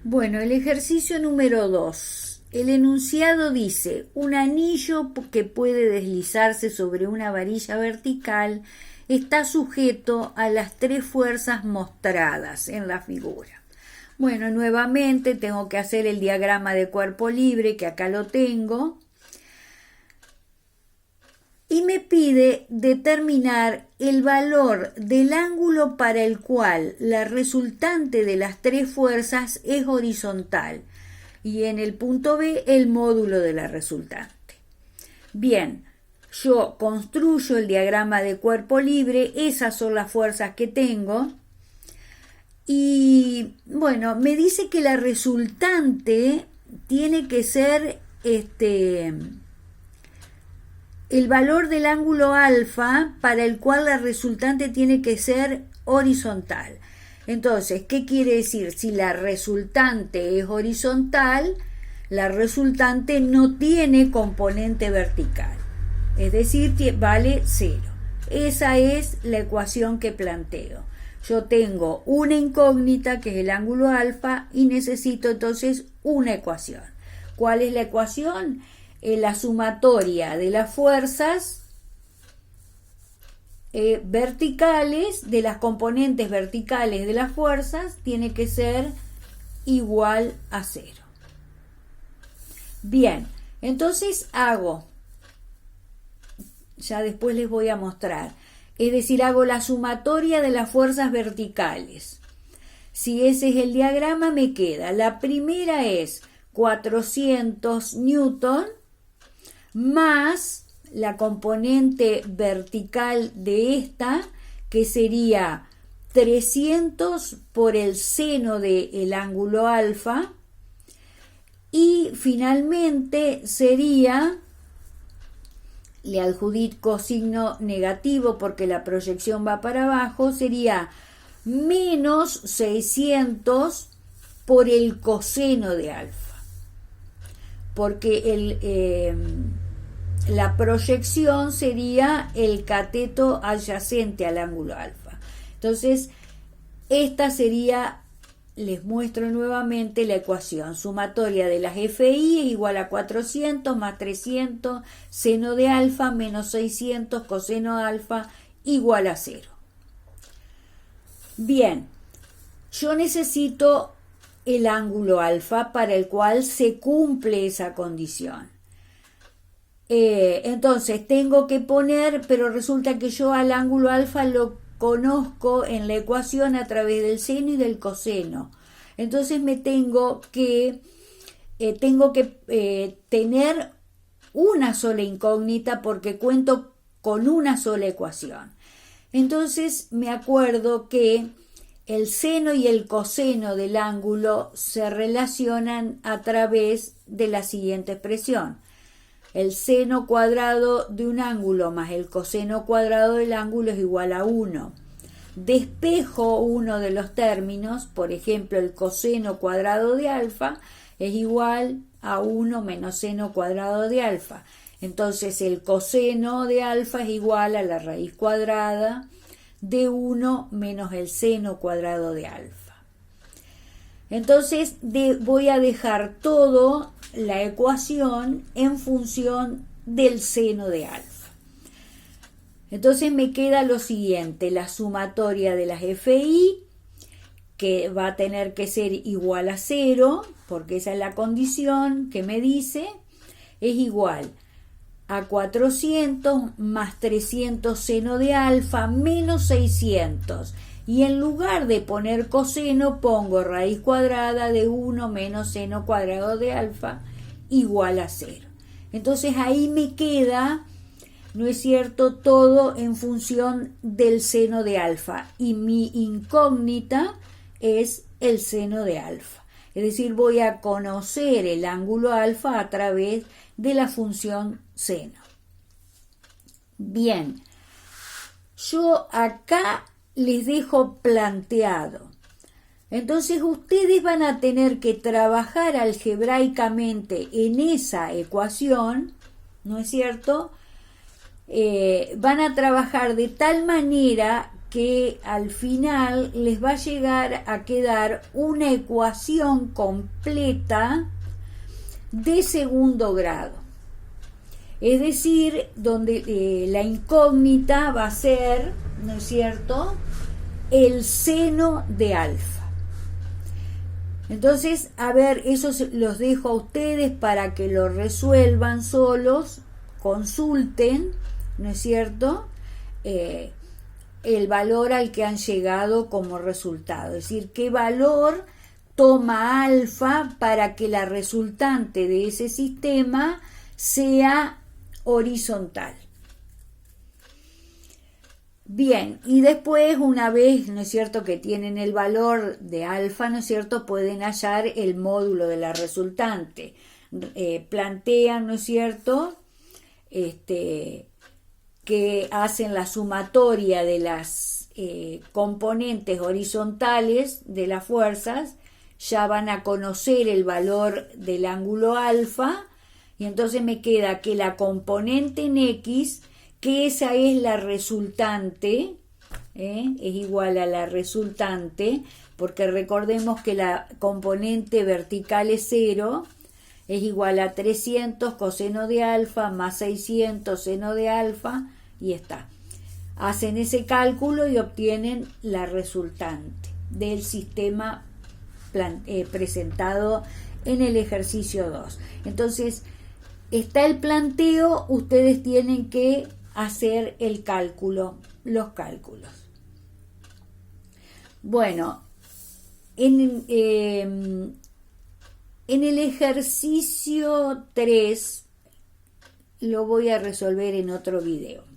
Bueno, el ejercicio número 2. El enunciado dice: un anillo que puede deslizarse sobre una varilla vertical está sujeto a las tres fuerzas mostradas en la figura. Bueno, nuevamente tengo que hacer el diagrama de cuerpo libre, que acá lo tengo. Y me pide determinar el valor del ángulo para el cual la resultante de las tres fuerzas es horizontal. Y en el punto B, el módulo de la resultante. Bien, yo construyo el diagrama de cuerpo libre, esas son las fuerzas que tengo. Y bueno, me dice que la resultante tiene que ser el valor del ángulo alfa para el cual la resultante tiene que ser horizontal. Entonces, ¿qué quiere decir? Si la resultante es horizontal, la resultante no tiene componente vertical. Es decir, vale 0. Esa es la ecuación que planteo. Yo tengo una incógnita, que es el ángulo alfa, y necesito entonces una ecuación. ¿Cuál es la ecuación? La sumatoria de las fuerzas verticales, de las componentes verticales de las fuerzas, tiene que ser igual a 0. Bien, entonces hago, ya después les voy a mostrar, es decir, hago la sumatoria de las fuerzas verticales. Si ese es el diagrama, me queda, la primera es 400 newton más la componente vertical de esta, que sería 300 por el seno del ángulo alfa, y finalmente sería, le adjudico signo negativo porque la proyección va para abajo, sería menos 600 por el coseno de alfa, porque la proyección sería el cateto adyacente al ángulo alfa. Entonces, esta sería, les muestro nuevamente la ecuación. Sumatoria de las FI es igual a 400 más 300 seno de alfa menos 600 coseno de alfa igual a 0. Bien, yo necesito el ángulo alfa para el cual se cumple esa condición. Entonces tengo que poner, pero resulta que yo al ángulo alfa lo conozco en la ecuación a través del seno y del coseno. Entonces me tengo que tener una sola incógnita porque cuento con una sola ecuación. Entonces me acuerdo que el seno y el coseno del ángulo se relacionan a través de la siguiente expresión. El seno cuadrado de un ángulo más el coseno cuadrado del ángulo es igual a 1. Despejo uno de los términos, por ejemplo, el coseno cuadrado de alfa es igual a 1 menos seno cuadrado de alfa. Entonces el coseno de alfa es igual a la raíz cuadrada de 1 menos el seno cuadrado de alfa. Entonces voy a dejar todo la ecuación en función del seno de alfa. Entonces me queda lo siguiente, la sumatoria de las FI, que va a tener que ser igual a 0, porque esa es la condición que me dice, es igual a 400 más 300 seno de alfa menos 600. Y en lugar de poner coseno, pongo raíz cuadrada de 1 menos seno cuadrado de alfa igual a 0. Entonces ahí me queda, ¿no es cierto?, todo en función del seno de alfa. Y mi incógnita es el seno de alfa. Es decir, voy a conocer el ángulo alfa a través de la función seno. Bien, yo acá les dejo planteado. Entonces ustedes van a tener que trabajar algebraicamente en esa ecuación, ¿no es cierto? Van a trabajar de tal manera que al final les va a llegar a quedar una ecuación completa de segundo grado. Es decir, donde la incógnita va a ser, ¿no es cierto?, el seno de alfa. Entonces, a ver, eso los dejo a ustedes para que lo resuelvan solos, consulten, ¿no es cierto?, el valor al que han llegado como resultado. Es decir, qué valor toma alfa para que la resultante de ese sistema sea horizontal. Bien, y después, una vez, ¿no es cierto?, que tienen el valor de alfa, ¿no es cierto?, pueden hallar el módulo de la resultante. Plantean, ¿no es cierto?, que hacen la sumatoria de las componentes horizontales de las fuerzas, ya van a conocer el valor del ángulo alfa, y entonces me queda que la componente en X, que esa es la resultante, es igual a la resultante, porque recordemos que la componente vertical es 0, es igual a 300 coseno de alfa más 600 seno de alfa, y está. Hacen ese cálculo y obtienen la resultante del sistema presentado en el ejercicio 2. Entonces, está el planteo, ustedes tienen que hacer el cálculo, los cálculos. Bueno, en el ejercicio 3 lo voy a resolver en otro video.